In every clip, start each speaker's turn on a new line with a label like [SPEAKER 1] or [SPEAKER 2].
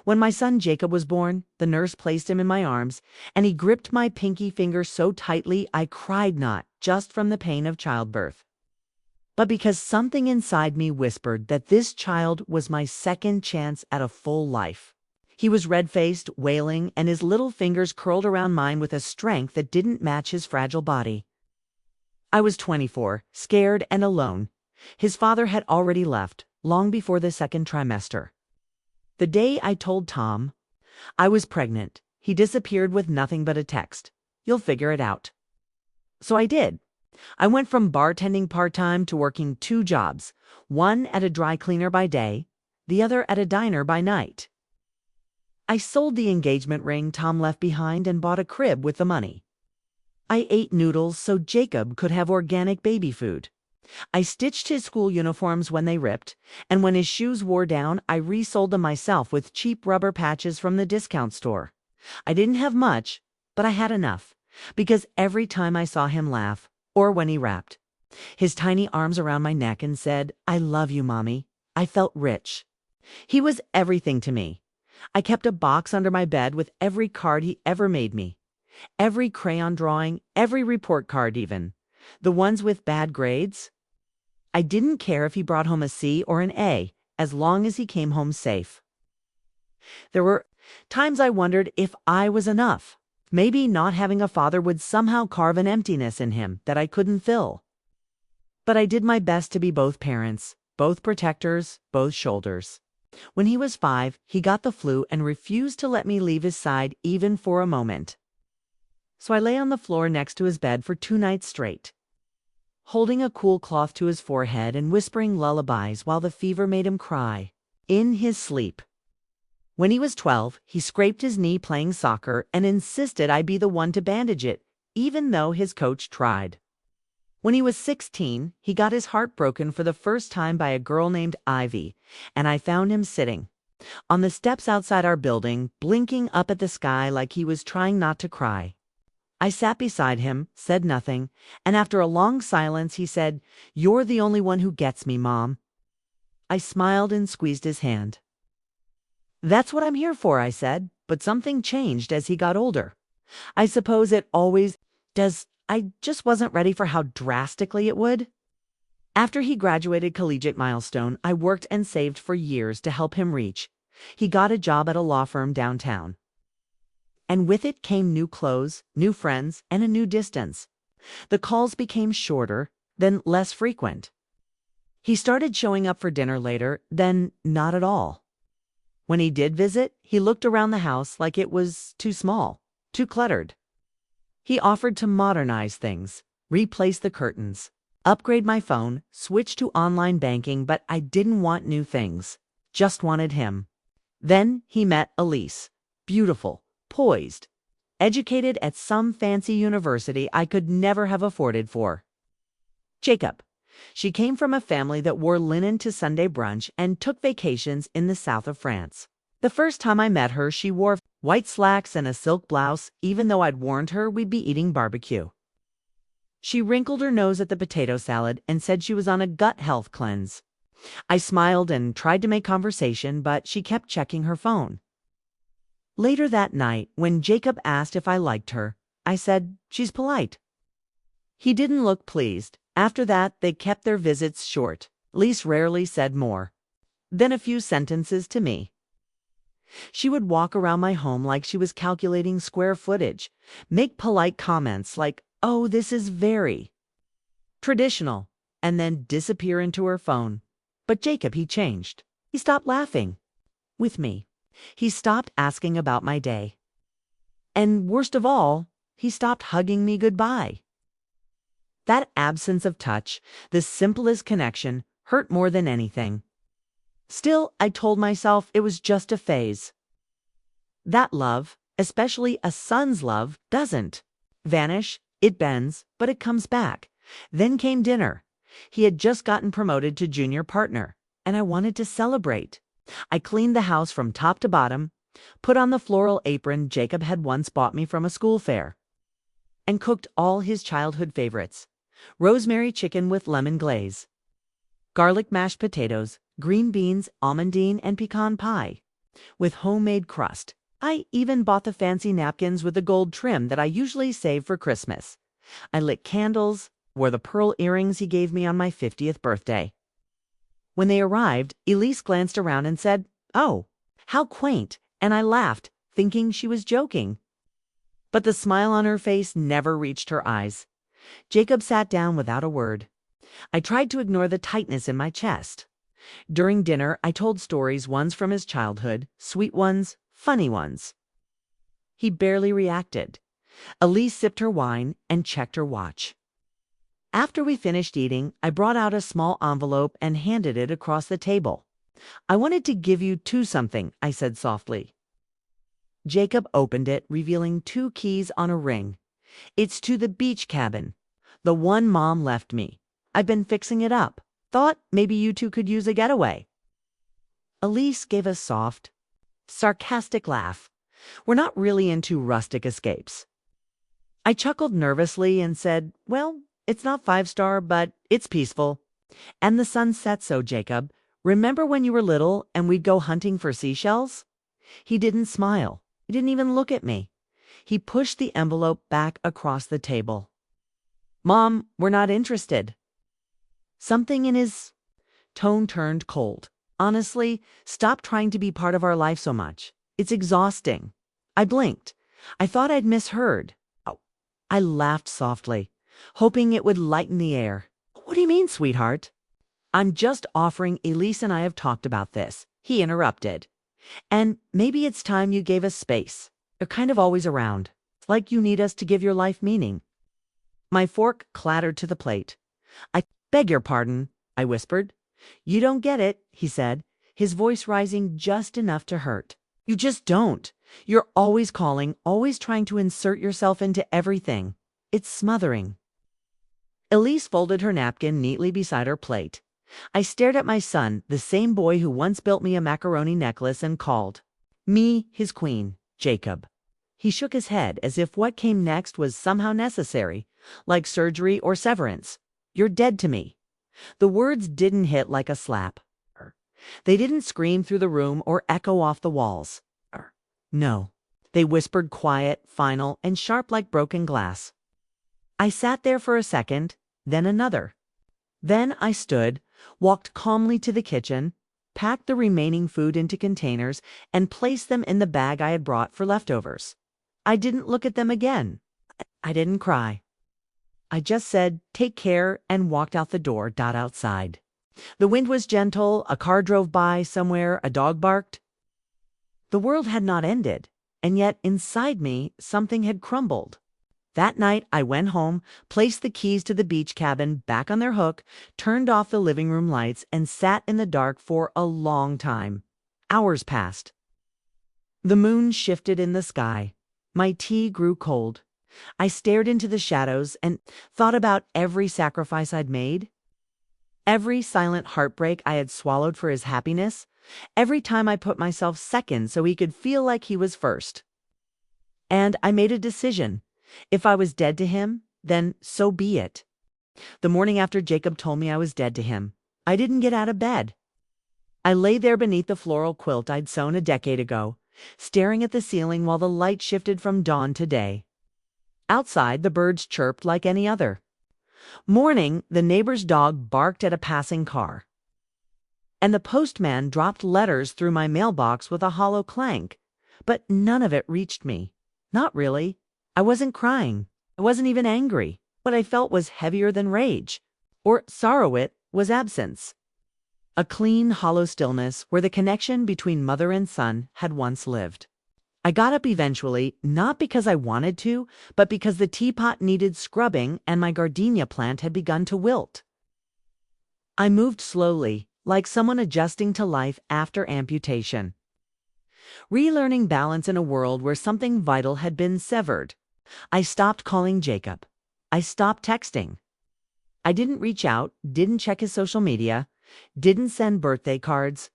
[SPEAKER 1] When my son Jacob was born, the nurse placed him in my arms, and he gripped my pinky finger so tightly I cried, not just from the pain of childbirth, but because something inside me whispered that this child was my second chance at a full life. He was red-faced, wailing, and his little fingers curled around mine with a strength that didn't match his fragile body. I was 24, scared and alone. His father had already left, long before the second trimester. The day I told Tom I was pregnant, he disappeared with nothing but a text. "You'll figure it out." So I did. I went from bartending part-time to working 2 jobs, one at a dry cleaner by day, the other at a diner by night. I sold the engagement ring Tom left behind and bought a crib with the money. I ate noodles so Jacob could have organic baby food. I stitched his school uniforms when they ripped, and when his shoes wore down, I resold them myself with cheap rubber patches from the discount store. I didn't have much, but I had enough, because every time I saw him laugh, or when he rapped his tiny arms around my neck and said, "I love you, Mommy," I felt rich. He was everything to me. I kept a box under my bed with every card he ever made me. Every crayon drawing, every report card even. The ones with bad grades. I didn't care if he brought home a C or an A, as long as he came home safe. There were times I wondered if I was enough. Maybe not having a father would somehow carve an emptiness in him that I couldn't fill. But I did my best to be both parents, both protectors, both shoulders. When he was 5, he got the flu and refused to let me leave his side even for a moment. So I lay on the floor next to his bed for 2 nights straight, holding a cool cloth to his forehead and whispering lullabies while the fever made him cry in his sleep. When he was 12, he scraped his knee playing soccer and insisted I be the one to bandage it, even though his coach tried. When he was 16, he got his heart broken for the first time by a girl named Ivy, and I found him sitting on the steps outside our building, blinking up at the sky like he was trying not to cry. I sat beside him, said nothing, and after a long silence he said, "You're the only one who gets me, Mom." I smiled and squeezed his hand. "That's what I'm here for," I said, but something changed as he got older. I suppose it always does. I just wasn't ready for how drastically it would. After he graduated collegiate milestone, I worked and saved for years to help him reach. He got a job at a law firm downtown. And with it came new clothes, new friends, and a new distance. The calls became shorter, then less frequent. He started showing up for dinner later, then not at all. When he did visit, he looked around the house like it was too small, too cluttered. He offered to modernize things, replace the curtains, upgrade my phone, switch to online banking, but I didn't want new things, just wanted him. Then he met Elise, beautiful, poised, educated at some fancy university I could never have afforded for. Jacob. She came from a family that wore linen to Sunday brunch and took vacations in the south of France. The first time I met her, she wore white slacks and a silk blouse, even though I'd warned her we'd be eating barbecue. She wrinkled her nose at the potato salad and said she was on a gut health cleanse. I smiled and tried to make conversation, but she kept checking her phone. Later that night, when Jacob asked if I liked her, I said, "She's polite." He didn't look pleased. After that, they kept their visits short. Elise rarely said more than a few sentences to me. She would walk around my home like she was calculating square footage, make polite comments like, "Oh, this is very traditional," and then disappear into her phone. But Jacob, he changed. He stopped laughing with me. He stopped asking about my day. And worst of all, he stopped hugging me goodbye. That absence of touch, the simplest connection, hurt more than anything. Still, I told myself it was just a phase. That love, especially a son's love, doesn't vanish. It bends, but it comes back. Then came dinner. He had just gotten promoted to junior partner, and I wanted to celebrate. I cleaned the house from top to bottom, put on the floral apron Jacob had once bought me from a school fair, and cooked all his childhood favorites: rosemary chicken with lemon glaze, garlic mashed potatoes, green beans, almondine, and pecan pie. with homemade crust. I even bought the fancy napkins with the gold trim that I usually save for Christmas. I lit candles, wore the pearl earrings he gave me on my 50th birthday. When they arrived, Elise glanced around and said, "Oh, how quaint," and I laughed, thinking she was joking. But the smile on her face never reached her eyes. Jacob sat down without a word. I tried to ignore the tightness in my chest. During dinner, I told stories, ones from his childhood, sweet ones, funny ones. He barely reacted. Elise sipped her wine and checked her watch. After we finished eating, I brought out a small envelope and handed it across the table. "I wanted to give you something," I said softly. Jacob opened it, revealing 2 keys on a ring. "It's to the beach cabin, the one Mom left me. I've been fixing it up. Thought maybe you two could use a getaway." Elise gave a soft, sarcastic laugh. "We're not really into rustic escapes." I chuckled nervously and said, "Well, it's not 5-star, but it's peaceful. And the sun sets so, Jacob. Remember when you were little and we'd go hunting for seashells?" He didn't smile. He didn't even look at me. He pushed the envelope back across the table. "Mom, we're not interested." Something in his tone turned cold. "Honestly, stop trying to be part of our life so much. It's exhausting." I blinked. I thought I'd misheard. Oh, I laughed softly, hoping it would lighten the air. "What do you mean, sweetheart?" "I'm just offering. Elise and I have talked about this," he interrupted. "And maybe it's time you gave us space. You're kind of always around. It's like you need us to give your life meaning." My fork clattered to the plate. "I beg your pardon," I whispered. "You don't get it," he said, his voice rising just enough to hurt. "You just don't. You're always calling, always trying to insert yourself into everything. It's smothering." Elise folded her napkin neatly beside her plate. I stared at my son, the same boy who once built me a macaroni necklace and called me his queen, Jacob. He shook his head as if what came next was somehow necessary, like surgery or severance. "You're dead to me." The words didn't hit like a slap. They didn't scream through the room or echo off the walls. No, they whispered, quiet, final, and sharp like broken glass. I sat there for a second, then another. Then I stood, walked calmly to the kitchen, packed the remaining food into containers, and placed them in the bag I had brought for leftovers. I didn't look at them again. I didn't cry. I just said, "Take care," and walked out the door, outside. The wind was gentle, a car drove by somewhere, a dog barked. The world had not ended, and yet inside me something had crumbled. That night I went home, placed the keys to the beach cabin back on their hook, turned off the living room lights, and sat in the dark for a long time. Hours passed. The moon shifted in the sky. My tea grew cold. I stared into the shadows and thought about every sacrifice I'd made, every silent heartbreak I had swallowed for his happiness, every time I put myself second so he could feel like he was first. And I made a decision. If I was dead to him, then so be it. The morning after Jacob told me I was dead to him, I didn't get out of bed. I lay there beneath the floral quilt I'd sewn a decade ago, staring at the ceiling while the light shifted from dawn to day. Outside, the birds chirped like any other. Morning, the neighbor's dog barked at a passing car. And the postman dropped letters through my mailbox with a hollow clank. But none of it reached me. Not really. I wasn't crying. I wasn't even angry. What I felt was heavier than rage. Or sorrow. It was absence. A clean, hollow stillness where the connection between mother and son had once lived. I got up eventually, not because I wanted to, but because the teapot needed scrubbing and my gardenia plant had begun to wilt. I moved slowly, like someone adjusting to life after amputation. Relearning balance in a world where something vital had been severed. I stopped calling Jacob. I stopped texting. I didn't reach out, didn't check his social media, didn't send birthday cards.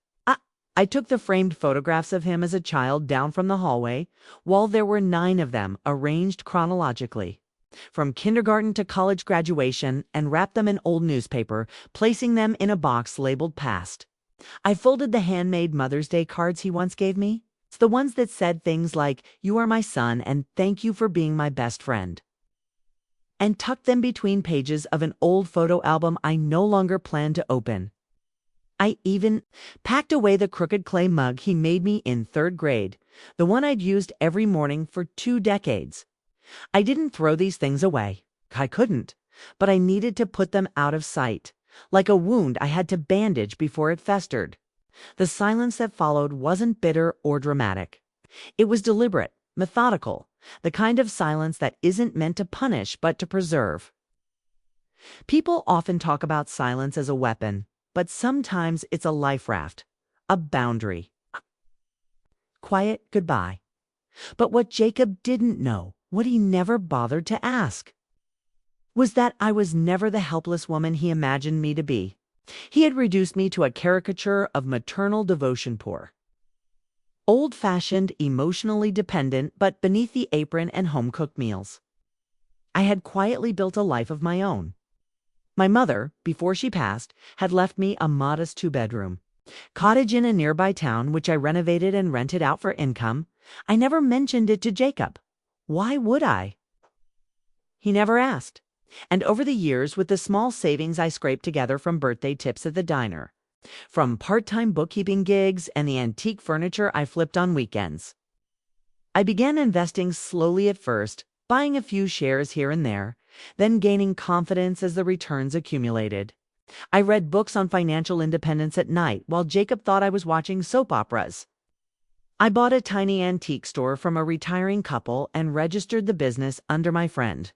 [SPEAKER 1] I took the framed photographs of him as a child down from the hallway, while there were 9 of them arranged chronologically, from kindergarten to college graduation, and wrapped them in old newspaper, placing them in a box labeled past. I folded the handmade Mother's Day cards he once gave me. It's the ones that said things like, "You are my son and thank you for being my best friend," and tucked them between pages of an old photo album I no longer planned to open. I even packed away the crooked clay mug he made me in 3rd grade, the one I'd used every morning for 2 decades. I didn't throw these things away. I couldn't, but I needed to put them out of sight, like a wound I had to bandage before it festered. The silence that followed wasn't bitter or dramatic. It was deliberate, methodical, the kind of silence that isn't meant to punish but to preserve. People often talk about silence as a weapon, but sometimes it's a life raft, a boundary. Quiet goodbye. But what Jacob didn't know, what he never bothered to ask, was that I was never the helpless woman he imagined me to be. He had reduced me to a caricature of maternal devotion poor. Old-fashioned, emotionally dependent, but beneath the apron and home-cooked meals. I had quietly built a life of my own. My mother, before she passed, had left me a modest 2-bedroom cottage in a nearby town which I renovated and rented out for income. I never mentioned it to Jacob. Why would I? He never asked. And over the years, with the small savings I scraped together from birthday tips at the diner, from part-time bookkeeping gigs and the antique furniture I flipped on weekends, I began investing slowly at first, buying a few shares here and there, then gaining confidence as the returns accumulated. I read books on financial independence at night while Jacob thought I was watching soap operas. I bought a tiny antique store from a retiring couple and registered the business under my friend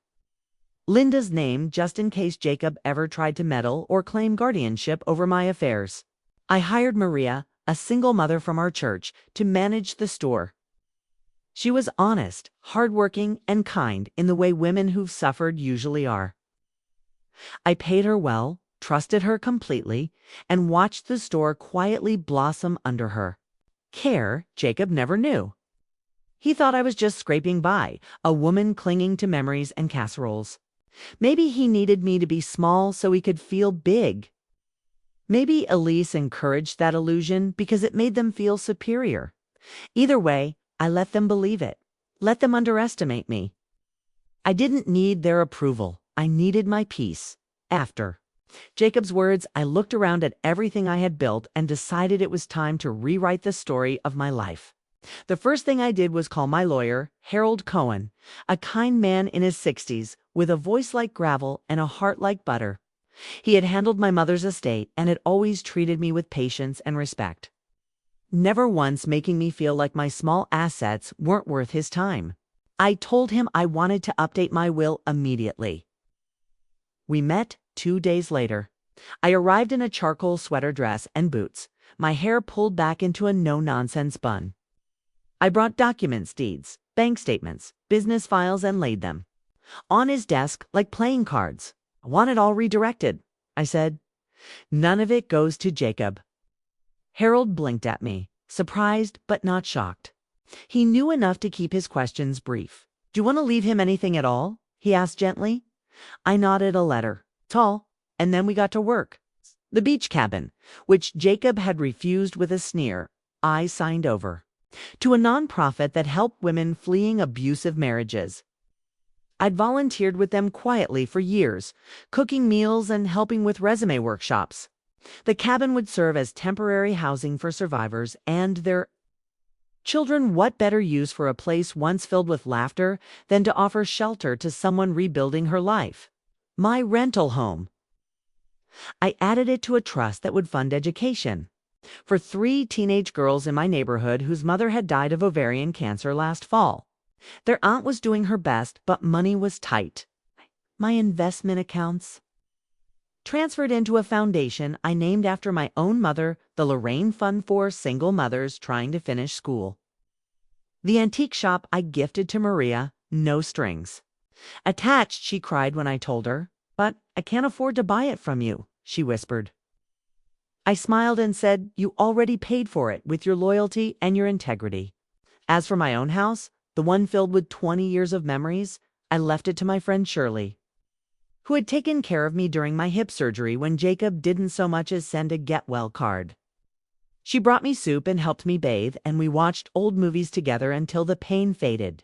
[SPEAKER 1] Linda's name, just in case Jacob ever tried to meddle or claim guardianship over my affairs. I hired Maria, a single mother from our church, to manage the store. She was honest, hardworking, and kind in the way women who've suffered usually are. I paid her well, trusted her completely, and watched the store quietly blossom under her care. Jacob never knew. He thought I was just scraping by, a woman clinging to memories and casseroles. Maybe he needed me to be small so he could feel big. Maybe Elise encouraged that illusion because it made them feel superior. Either way, I let them believe it, let them underestimate me. I didn't need their approval. I needed my peace. After Jacob's words, I looked around at everything I had built and decided it was time to rewrite the story of my life. The first thing I did was call my lawyer, Harold Cohen, a kind man in his 60s, with a voice like gravel and a heart like butter. He had handled my mother's estate and had always treated me with patience and respect, never once making me feel like my small assets weren't worth his time. I told him I wanted to update my will immediately. We met 2 days later. I arrived in a charcoal sweater dress and boots, my hair pulled back into a no-nonsense bun. I brought documents, deeds, bank statements, business files, and laid them on his desk like playing cards. "I want it all redirected," I said. "None of it goes to Jacob." Harold blinked at me, surprised but not shocked. He knew enough to keep his questions brief. "Do you want to leave him anything at all?" he asked gently. I nodded. "A letter. Tall." And then we got to work. The beach cabin, which Jacob had refused with a sneer, I signed over to a nonprofit that helped women fleeing abusive marriages. I'd volunteered with them quietly for years, cooking meals and helping with resume workshops. The cabin would serve as temporary housing for survivors and their children. What better use for a place once filled with laughter than to offer shelter to someone rebuilding her life? My rental home. I added it to a trust that would fund education for 3 teenage girls in my neighborhood whose mother had died of ovarian cancer last fall. Their aunt was doing her best, but money was tight. My investment accounts transferred into a foundation I named after my own mother, the Lorraine Fund for Single Mothers Trying to Finish School. The antique shop I gifted to Maria, no strings attached. She cried when I told her. "But I can't afford to buy it from you," she whispered. I smiled and said, "You already paid for it with your loyalty and your integrity." As for my own house, the one filled with 20 years of memories, I left it to my friend Shirley, who had taken care of me during my hip surgery when Jacob didn't so much as send a get well card. She brought me soup and helped me bathe, and we watched old movies together until the pain faded.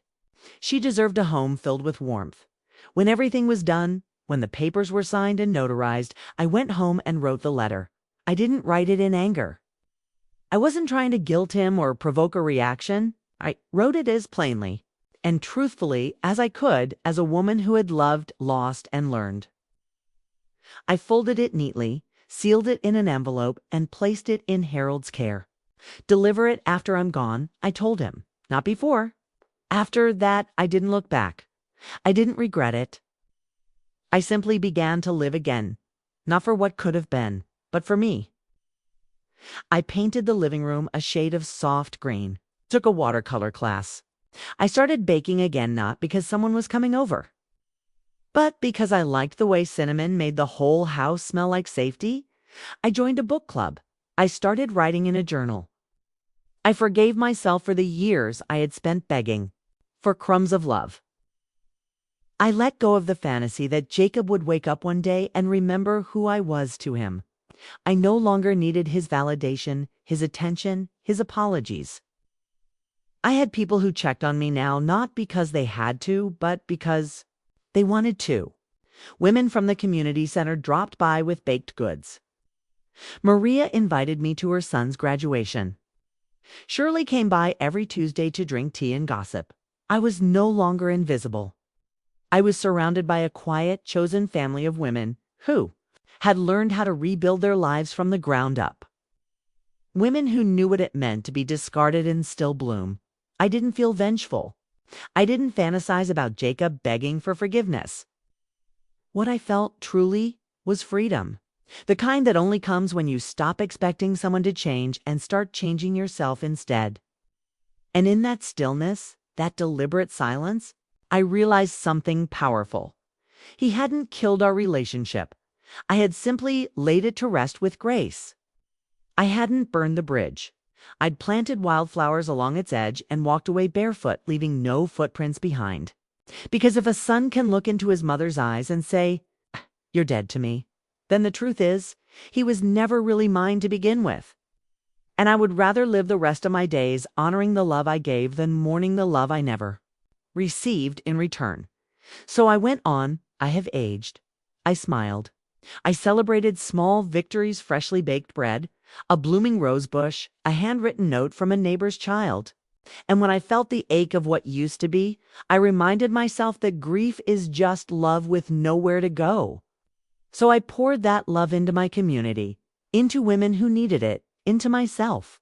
[SPEAKER 1] She deserved a home filled with warmth. When everything was done, when the papers were signed and notarized, I went home and wrote the letter. I didn't write it in anger. I wasn't trying to guilt him or provoke a reaction. I wrote it as plainly and truthfully as I could, as a woman who had loved, lost, and learned. I folded it neatly, sealed it in an envelope, and placed it in Harold's care. "Deliver it after I'm gone," I told him. Not before. After that, I didn't look back. I didn't regret it. I simply began to live again, not for what could have been, but for me. I painted the living room a shade of soft green, took a watercolor class. I started baking again, not because someone was coming over, but because I liked the way cinnamon made the whole house smell like safety. I joined a book club. I started writing in a journal. I forgave myself for the years I had spent begging for crumbs of love. I let go of the fantasy that Jacob would wake up one day and remember who I was to him. I no longer needed his validation, his attention, his apologies. I had people who checked on me now, not because they had to, but because they wanted to. Women from the community center dropped by with baked goods. Maria invited me to her son's graduation. Shirley came by every Tuesday to drink tea and gossip. I was no longer invisible. I was surrounded by a quiet, chosen family of women who had learned how to rebuild their lives from the ground up. Women who knew what it meant to be discarded and still bloom. I didn't feel vengeful. I didn't fantasize about Jacob begging for forgiveness. What I felt truly was freedom. The kind that only comes when you stop expecting someone to change and start changing yourself instead. And in that stillness, that deliberate silence, I realized something powerful. He hadn't killed our relationship. I had simply laid it to rest with grace. I hadn't burned the bridge. I'd planted wildflowers along its edge and walked away barefoot, leaving no footprints behind. Because if a son can look into his mother's eyes and say, "You're dead to me," then the truth is, he was never really mine to begin with. And I would rather live the rest of my days honoring the love I gave than mourning the love I never received in return. So I went on. I have aged. I smiled. I celebrated small victories: freshly baked bread, a blooming rose bush, a handwritten note from a neighbor's child. And when I felt the ache of what used to be, I reminded myself that grief is just love with nowhere to go. So I poured that love into my community, into women who needed it, into myself.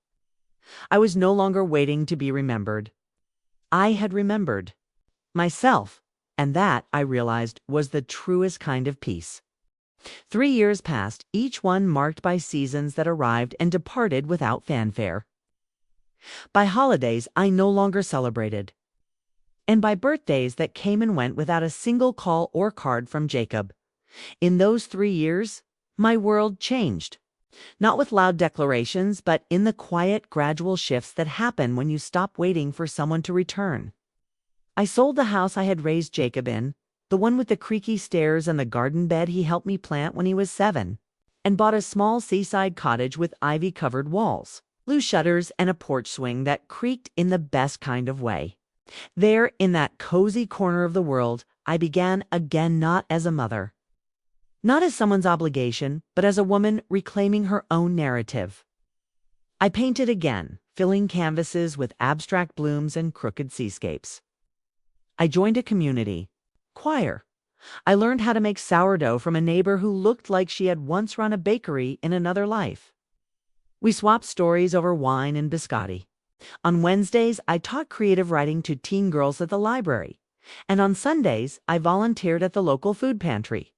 [SPEAKER 1] I was no longer waiting to be remembered. I had remembered myself, and that, I realized, was the truest kind of peace. 3 years passed, each one marked by seasons that arrived and departed without fanfare. By holidays I no longer celebrated, and by birthdays that came and went without a single call or card from Jacob. In those 3 years, my world changed. Not with loud declarations, but in the quiet, gradual shifts that happen when you stop waiting for someone to return. I sold the house I had raised Jacob in, the one with the creaky stairs and the garden bed he helped me plant when he was 7, and bought a small seaside cottage with ivy-covered walls, blue shutters, and a porch swing that creaked in the best kind of way. There, in that cozy corner of the world, I began again, not as a mother, not as someone's obligation, but as a woman reclaiming her own narrative. I painted again, filling canvases with abstract blooms and crooked seascapes. I joined a community choir. I learned how to make sourdough from a neighbor who looked like she had once run a bakery in another life. We swapped stories over wine and biscotti. On Wednesdays, I taught creative writing to teen girls at the library, and on Sundays, I volunteered at the local food pantry.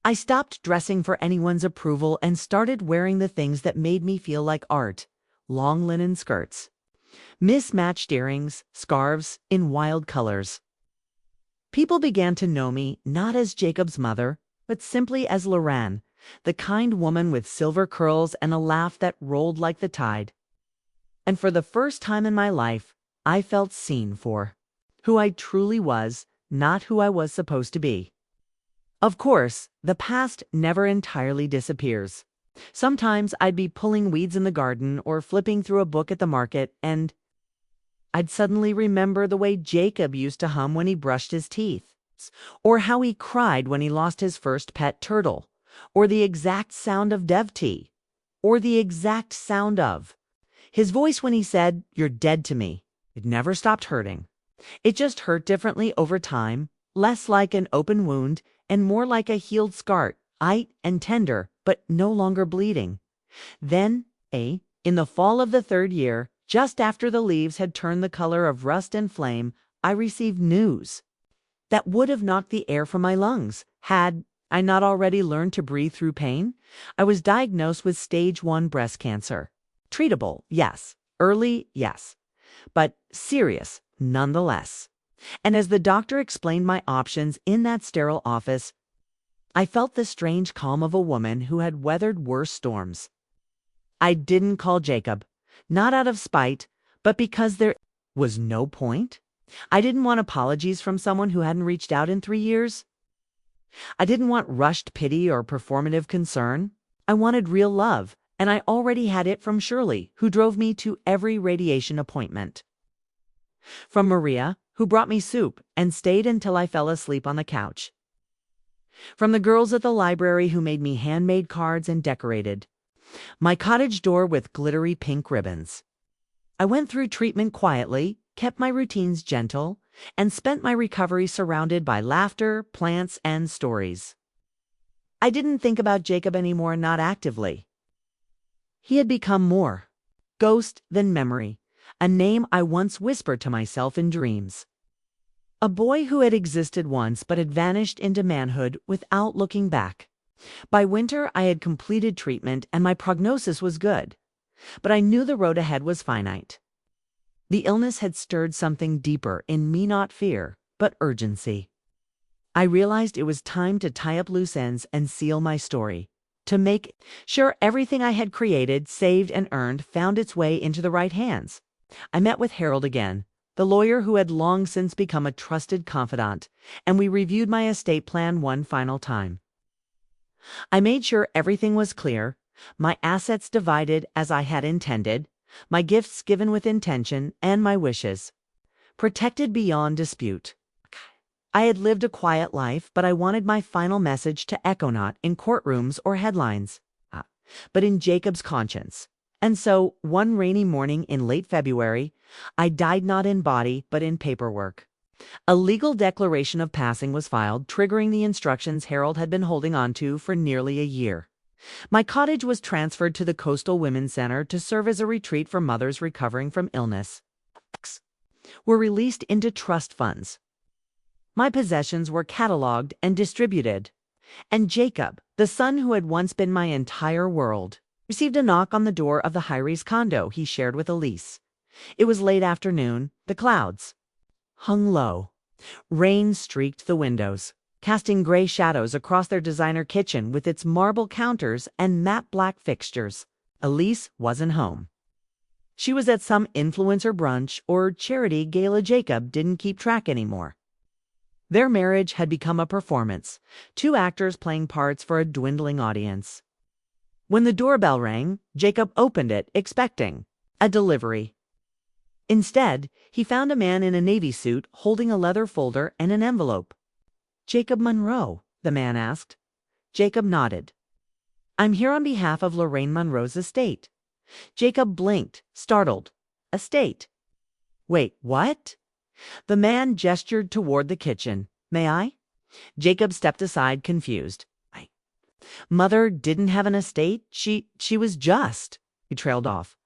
[SPEAKER 1] I stopped dressing for anyone's approval and started wearing the things that made me feel like art: long linen skirts, mismatched earrings, scarves in wild colors. People began to know me not as Jacob's mother, but simply as Loran, the kind woman with silver curls and a laugh that rolled like the tide. And for the first time in my life, I felt seen for who I truly was, not who I was supposed to be. Of course, the past never entirely disappears. Sometimes I'd be pulling weeds in the garden or flipping through a book at the market, and I'd suddenly remember the way Jacob used to hum when he brushed his teeth, or how he cried when he lost his first pet turtle, or the exact sound of Dev tea, or the exact sound of his voice when he said, "You're dead to me." It never stopped hurting. It just hurt differently over time, less like an open wound and more like a healed scar, tight and tender, but no longer bleeding. Then, in the fall of the third year, just after the leaves had turned the color of rust and flame, I received news that would have knocked the air from my lungs, had I not already learned to breathe through pain. I was diagnosed with stage 1 breast cancer. Treatable, yes. Early, yes. But serious, nonetheless. And as the doctor explained my options in that sterile office, I felt the strange calm of a woman who had weathered worse storms. I didn't call Jacob, not out of spite, but because there was no point. I didn't want apologies from someone who hadn't reached out in 3 years. I didn't want rushed pity or performative concern. I wanted real love, and I already had it from Shirley, who drove me to every radiation appointment. From Maria, who brought me soup and stayed until I fell asleep on the couch. From the girls at the library who made me handmade cards and decorated my cottage door with glittery pink ribbons. I went through treatment quietly, kept my routines gentle, and spent my recovery surrounded by laughter, plants, and stories. I didn't think about Jacob anymore, not actively. He had become more ghost than memory, a name I once whispered to myself in dreams. A boy who had existed once but had vanished into manhood without looking back. By winter, I had completed treatment and my prognosis was good, but I knew the road ahead was finite. The illness had stirred something deeper in me, not fear, but urgency. I realized it was time to tie up loose ends and seal my story, to make sure everything I had created, saved, and earned found its way into the right hands. I met with Harold again, the lawyer who had long since become a trusted confidant, and we reviewed my estate plan one final time. I made sure everything was clear, my assets divided as I had intended, my gifts given with intention, and my wishes protected beyond dispute. I had lived a quiet life, but I wanted my final message to echo not in courtrooms or headlines, but in Jacob's conscience. And so, one rainy morning in late February, I died not in body, but in paperwork. A legal declaration of passing was filed, triggering the instructions Harold had been holding on to for nearly a year. My cottage was transferred to the Coastal Women's Center to serve as a retreat for mothers recovering from illness. Were released into trust funds. My possessions were cataloged and distributed. And Jacob, the son who had once been my entire world, received a knock on the door of the high-rise condo he shared with Elise. It was late afternoon. The clouds hung low. Rain streaked the windows, casting gray shadows across their designer kitchen with its marble counters and matte black fixtures. Elise wasn't home. She was at some influencer brunch or charity gala Jacob didn't keep track anymore. Their marriage had become a performance, 2 actors playing parts for a dwindling audience. When the doorbell rang, Jacob opened it, expecting a delivery. Instead, he found a man in a navy suit holding a leather folder and an envelope. "Jacob Monroe?" the man asked. Jacob nodded. "I'm here on behalf of Lorraine Monroe's estate." Jacob blinked, startled. "Estate? Wait, what?" The man gestured toward the kitchen. "May I?" Jacob stepped aside, confused. Mother didn't have an estate. She was just. He trailed off,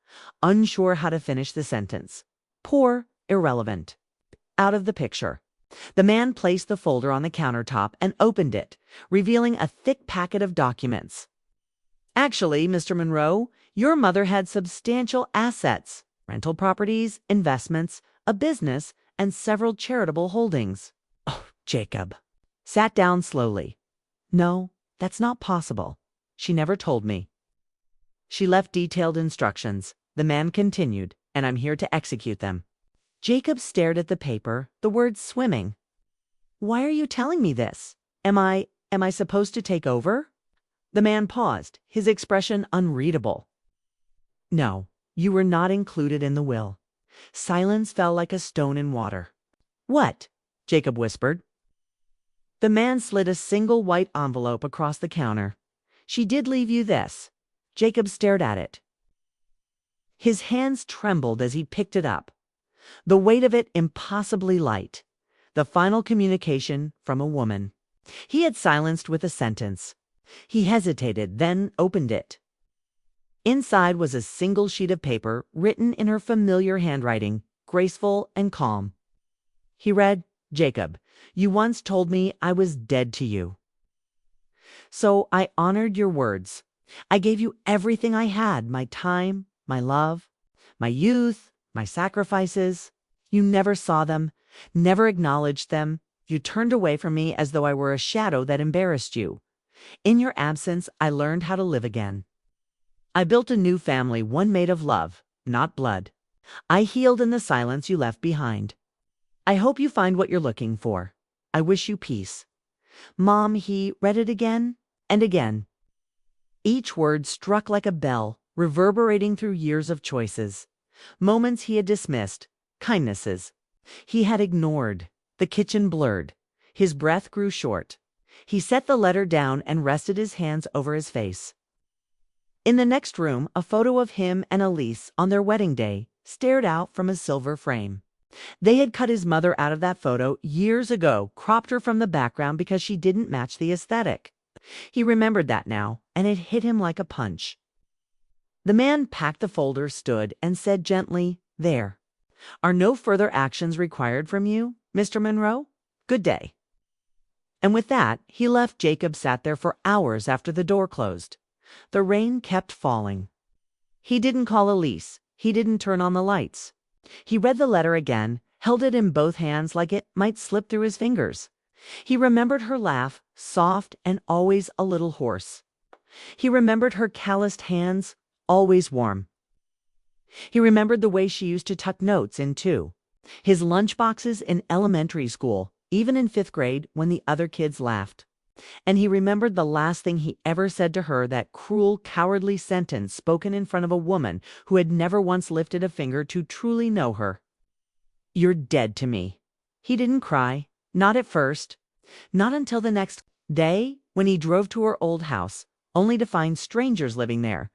[SPEAKER 1] unsure how to finish the sentence. Poor, irrelevant. Out of the picture. The man placed the folder on the countertop and opened it, revealing a thick packet of documents. "Actually, Mr. Monroe, your mother had substantial assets, rental properties, investments, a business, and several charitable holdings." Oh, Jacob sat down slowly. "No, that's not possible. She never told me. She left detailed instructions," the man continued, "and I'm here to execute them." Jacob stared at the paper, the words swimming. "Why are you telling me this? Am I supposed to take over?" The man paused, his expression unreadable. No, you were not included in the will. Silence fell like a stone in water. What? Jacob whispered. The man slid a single white envelope across the counter. She did leave you this. Jacob stared at it. His hands trembled as he picked it up. The weight of it impossibly light. The final communication from a woman. He had silenced with a sentence. He hesitated, then opened it. Inside was a single sheet of paper written in her familiar handwriting, graceful and calm. He read, Jacob, you once told me I was dead to you. So I honored your words. I gave you everything I had, my time, my love, my youth, my sacrifices. You never saw them, never acknowledged them. You turned away from me as though I were a shadow that embarrassed you. In your absence, I learned how to live again. I built a new family, one made of love, not blood. I healed in the silence you left behind. I hope you find what you're looking for. I wish you peace. Mom, he read it again and again. Each word struck like a bell, reverberating through years of choices. Moments he had dismissed, kindnesses he had ignored. The kitchen blurred. His breath grew short. He set the letter down and rested his hands over his face. In the next room, a photo of him and Elise on their wedding day stared out from a silver frame. They had cut his mother out of that photo years ago, cropped her from the background because she didn't match the aesthetic. He remembered that now, and it hit him like a punch. The man packed the folder, stood, and said gently, There. Are no further actions required from you, Mr. Monroe? Good day. And with that, he left. Jacob sat there for hours after the door closed. The rain kept falling. He didn't call Elise. He didn't turn on the lights. He read the letter again, held it in both hands like it might slip through his fingers. He remembered her laugh, soft and always a little hoarse. He remembered her calloused hands, always warm. He remembered the way she used to tuck notes in, too. His lunchboxes in elementary school, even in 5th grade when the other kids laughed. And he remembered the last thing he ever said to her, that cruel, cowardly sentence spoken in front of a woman who had never once lifted a finger to truly know her. You're dead to me. He didn't cry, not at first, not until the next day when he drove to her old house, only to find strangers living there.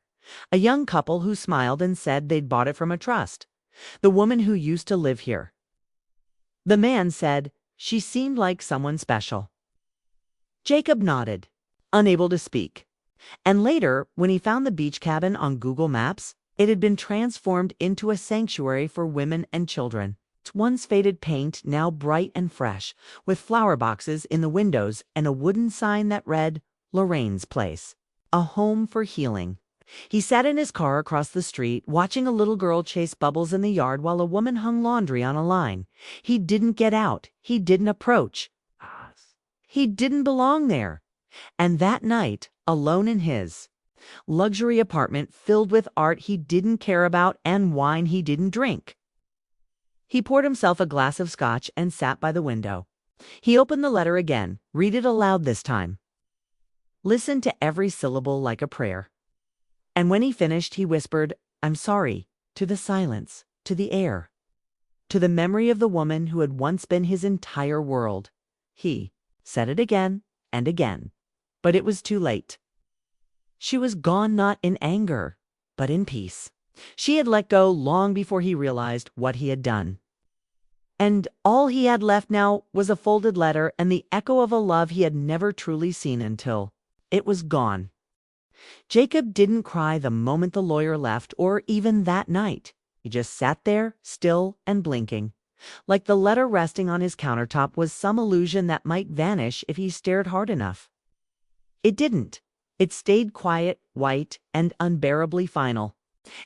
[SPEAKER 1] A young couple who smiled and said they'd bought it from a trust. The woman who used to live here. The man said she seemed like someone special. Jacob nodded, unable to speak. And later, when he found the beach cabin on Google Maps, it had been transformed into a sanctuary for women and children. Its once faded paint now bright and fresh, with flower boxes in the windows and a wooden sign that read, Lorraine's Place, a home for healing. He sat in his car across the street, watching a little girl chase bubbles in the yard while a woman hung laundry on a line. He didn't get out. He didn't approach. He didn't belong there. And that night, alone in his luxury apartment filled with art he didn't care about and wine he didn't drink, he poured himself a glass of scotch and sat by the window. He opened the letter again, read it aloud this time. Listen to every syllable like a prayer. And when he finished, he whispered, I'm sorry, to the silence, to the air, to the memory of the woman who had once been his entire world. He said it again and again, but it was too late. She was gone, not in anger, but in peace. She had let go long before he realized what he had done. And all he had left now was a folded letter and the echo of a love he had never truly seen until it was gone. Jacob didn't cry the moment the lawyer left, or even that night. He just sat there, still and blinking, like the letter resting on his countertop was some illusion that might vanish if he stared hard enough. It didn't. It stayed quiet, white, and unbearably final.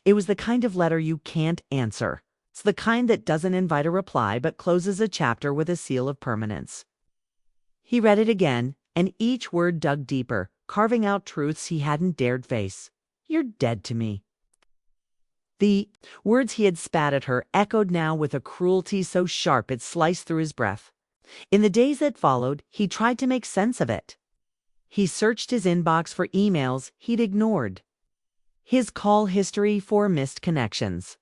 [SPEAKER 1] It was the kind of letter you can't answer. It's the kind that doesn't invite a reply but closes a chapter with a seal of permanence. He read it again, and each word dug deeper, carving out truths he hadn't dared face. You're dead to me. The words he had spat at her echoed now with a cruelty so sharp it sliced through his breath. In the days that followed, he tried to make sense of it. He searched his inbox for emails he'd ignored, his call history for missed connections,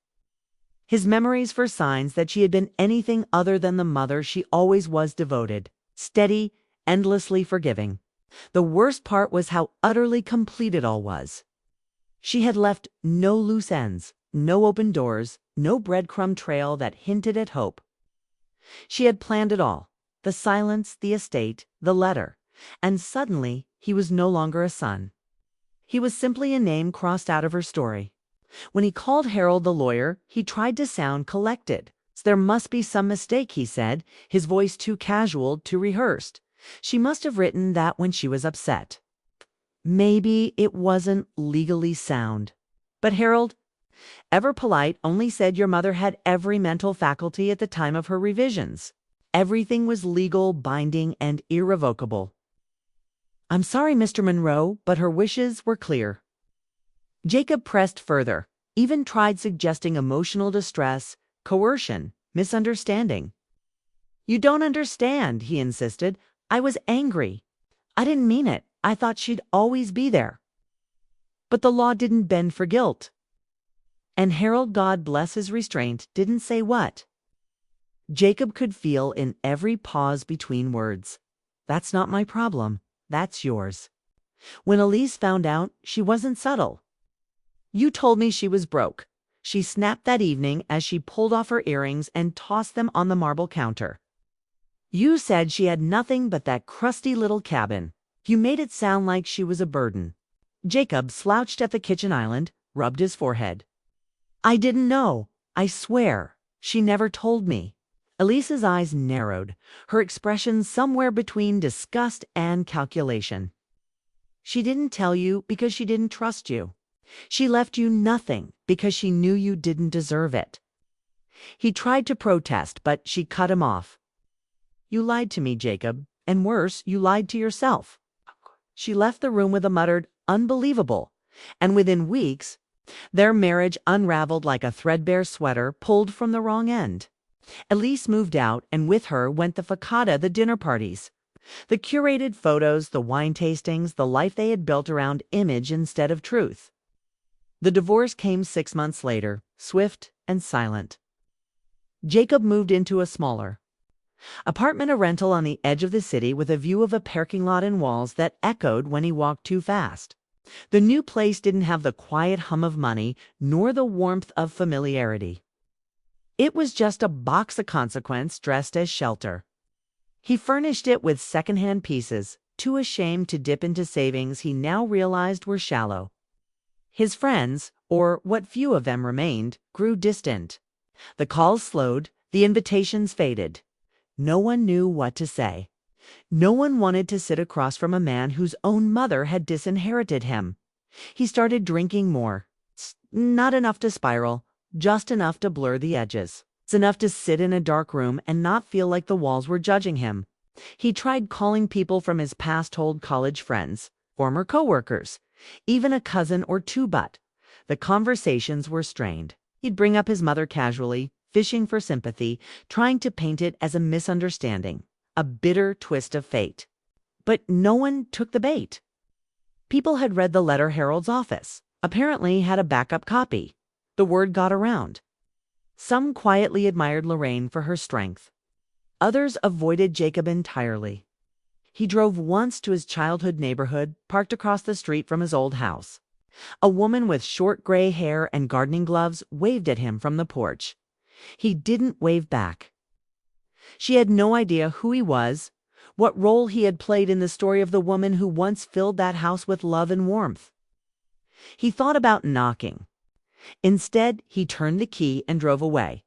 [SPEAKER 1] his memories for signs that she had been anything other than the mother she always was: devoted, steady, endlessly forgiving. The worst part was how utterly complete it all was. She had left no loose ends, no open doors, no breadcrumb trail that hinted at hope. She had planned it all: the silence, the estate, the letter. And suddenly, he was no longer a son. He was simply a name crossed out of her story. When he called Harold the lawyer, he tried to sound collected. "There must be some mistake," he said, his voice too casual, too rehearsed. "She must have written that when she was upset. Maybe it wasn't legally sound." But Harold, ever polite, only said your mother had every mental faculty at the time of her revisions. Everything was legal, binding, and irrevocable. "I'm sorry, Mr. Monroe, but her wishes were clear." Jacob pressed further, even tried suggesting emotional distress, coercion, misunderstanding. "You don't understand," he insisted. "I was angry. I didn't mean it. I thought she'd always be there." But the law didn't bend for guilt. And Harold, God bless his restraint, didn't say what. Jacob could feel in every pause between words. "That's not my problem. That's yours." When Elise found out, she wasn't subtle. "You told me she was broke," she snapped that evening as she pulled off her earrings and tossed them on the marble counter. "You said she had nothing but that crusty little cabin. You made it sound like she was a burden." Jacob slouched at the kitchen island, rubbed his forehead. "I didn't know. I swear. She never told me." Elise's eyes narrowed, her expression somewhere between disgust and calculation. "She didn't tell you because she didn't trust you. She left you nothing because she knew you didn't deserve it." He tried to protest, but she cut him off. "You lied to me, Jacob, and worse, you lied to yourself." She left the room with a muttered, "Unbelievable," and within weeks, their marriage unraveled like a threadbare sweater pulled from the wrong end. Elise moved out, and with her went the facada, the dinner parties, the curated photos, the wine tastings, the life they had built around image instead of truth. The divorce came 6 months later, swift and silent. Jacob moved into a smaller apartment, a rental on the edge of the city with a view of a parking lot and walls that echoed when he walked too fast. The new place didn't have the quiet hum of money nor the warmth of familiarity. It was just a box of consequence dressed as shelter. He furnished it with secondhand pieces, too ashamed to dip into savings he now realized were shallow. His friends, or what few of them remained, grew distant. The calls slowed, the invitations faded. No one knew what to say. No one wanted to sit across from a man whose own mother had disinherited him. He started drinking more. Not enough to spiral, just enough to blur the edges. It's enough to sit in a dark room and not feel like the walls were judging him. He tried calling people from his past old college friends, former coworkers, even a cousin or two, but the conversations were strained. He'd bring up his mother casually, fishing for sympathy, trying to paint it as a misunderstanding, a bitter twist of fate. But no one took the bait. People had read the letter Harold's office, apparently had a backup copy. The word got around. Some quietly admired Lorraine for her strength. Others avoided Jacob entirely. He drove once to his childhood neighborhood, parked across the street from his old house. A woman with short gray hair and gardening gloves waved at him from the porch. He didn't wave back. She had no idea who he was, what role he had played in the story of the woman who once filled that house with love and warmth. He thought about knocking. Instead, he turned the key and drove away.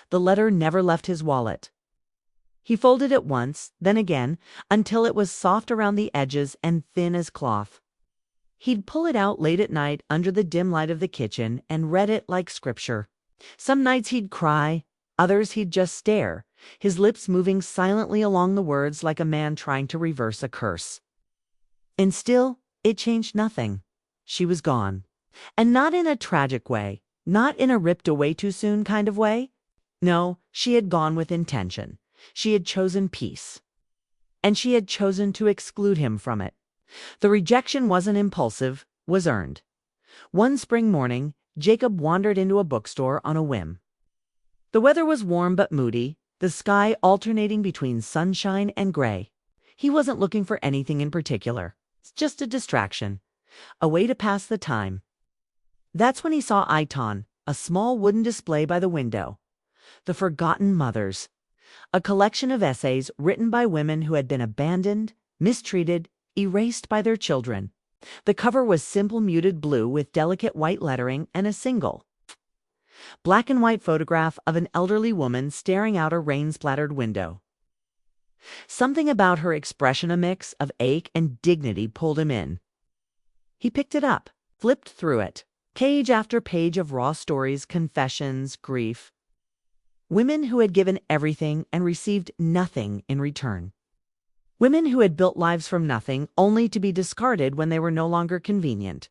[SPEAKER 1] The letter never left his wallet. He folded it once, then again, until it was soft around the edges and thin as cloth. He'd pull it out late at night under the dim light of the kitchen and read it like scripture. Some nights he'd cry, others he'd just stare, his lips moving silently along the words like a man trying to reverse a curse. And still, it changed nothing. She was gone. And not in a tragic way, not in a ripped away too soon kind of way. No, she had gone with intention. She had chosen peace. And she had chosen to exclude him from it. The rejection wasn't impulsive, was earned. One spring morning, Jacob wandered into a bookstore on a whim. The weather was warm but moody, the sky alternating between sunshine and gray. He wasn't looking for anything in particular. It's just a distraction, a way to pass the time. That's when he saw Iton, a small wooden display by the window. The Forgotten Mothers, a collection of essays written by women who had been abandoned, mistreated, erased by their children. The cover was simple muted blue with delicate white lettering and a single, black and white photograph of an elderly woman staring out a rain-splattered window. Something about her expression, a mix of ache and dignity, pulled him in. He picked it up, flipped through it, page after page of raw stories, confessions, grief. Women who had given everything and received nothing in return. Women who had built lives from nothing only to be discarded when they were no longer convenient.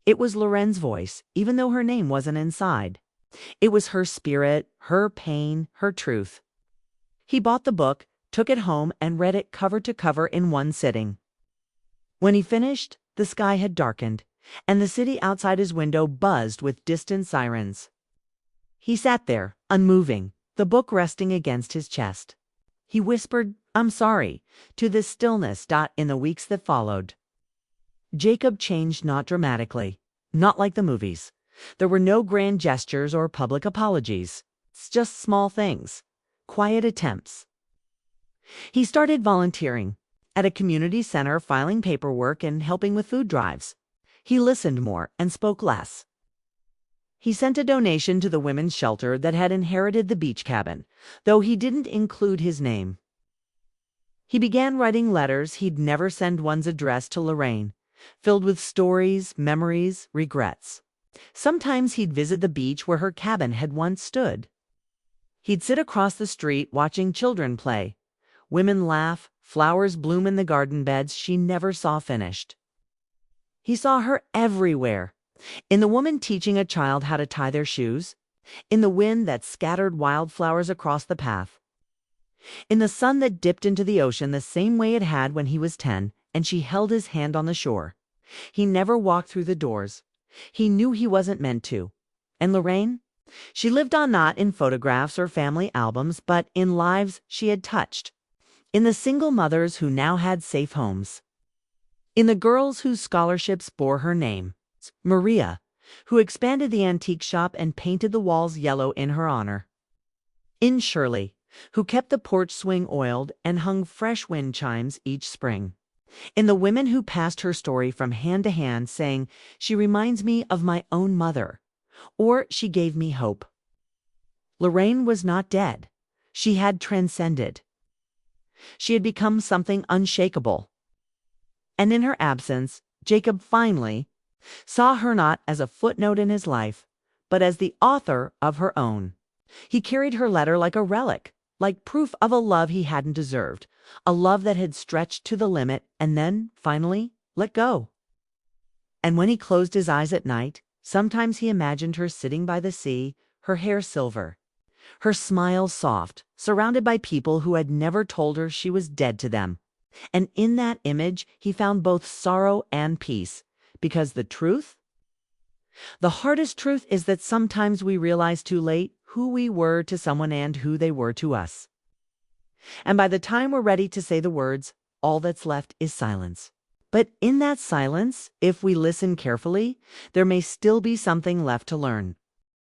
[SPEAKER 1] It was Lorraine's voice, even though her name wasn't inside. It was her spirit, her pain, her truth. He bought the book, took it home, and read it cover to cover in one sitting. When he finished, the sky had darkened, and the city outside his window buzzed with distant sirens. He sat there, unmoving, the book resting against his chest. He whispered, "I'm sorry," to this stillness. In the weeks that followed, Jacob changed, not dramatically, not like the movies. There were no grand gestures or public apologies. It's just small things, quiet attempts. He started volunteering at a community center, filing paperwork and helping with food drives. He listened more and spoke less. He sent a donation to the women's shelter that had inherited the beach cabin, though he didn't include his name. He began writing letters he'd never send, ones addressed to Lorraine, filled with stories, memories, regrets. Sometimes he'd visit the beach where her cabin had once stood. He'd sit across the street watching children play, women laugh, flowers bloom in the garden beds she never saw finished. He saw her everywhere. In the woman teaching a child how to tie their shoes, in the wind that scattered wildflowers across the path, in the sun that dipped into the ocean the same way it had when he was 10 and she held his hand on the shore. He never walked through the doors. He knew he wasn't meant to. And Lorraine? She lived on, not in photographs or family albums, but in lives she had touched. In the single mothers who now had safe homes. In the girls whose scholarships bore her name. Maria, who expanded the antique shop and painted the walls yellow in her honor. In Shirley, who kept the porch swing oiled and hung fresh wind chimes each spring. In the women who passed her story from hand to hand, saying, "She reminds me of my own mother," or "She gave me hope." Lorraine was not dead. She had transcended. She had become something unshakable. And in her absence, Jacob finally saw her not as a footnote in his life, but as the author of her own. He carried her letter like a relic, like proof of a love he hadn't deserved, a love that had stretched to the limit and then, finally, let go. And when he closed his eyes at night, sometimes he imagined her sitting by the sea, her hair silver, her smile soft, surrounded by people who had never told her she was dead to them. And in that image, he found both sorrow and peace. Because the hardest truth is that sometimes we realize too late who we were to someone and who they were to us. And by the time we're ready to say the words, all that's left is silence. But in that silence, if we listen carefully, there may still be something left to learn.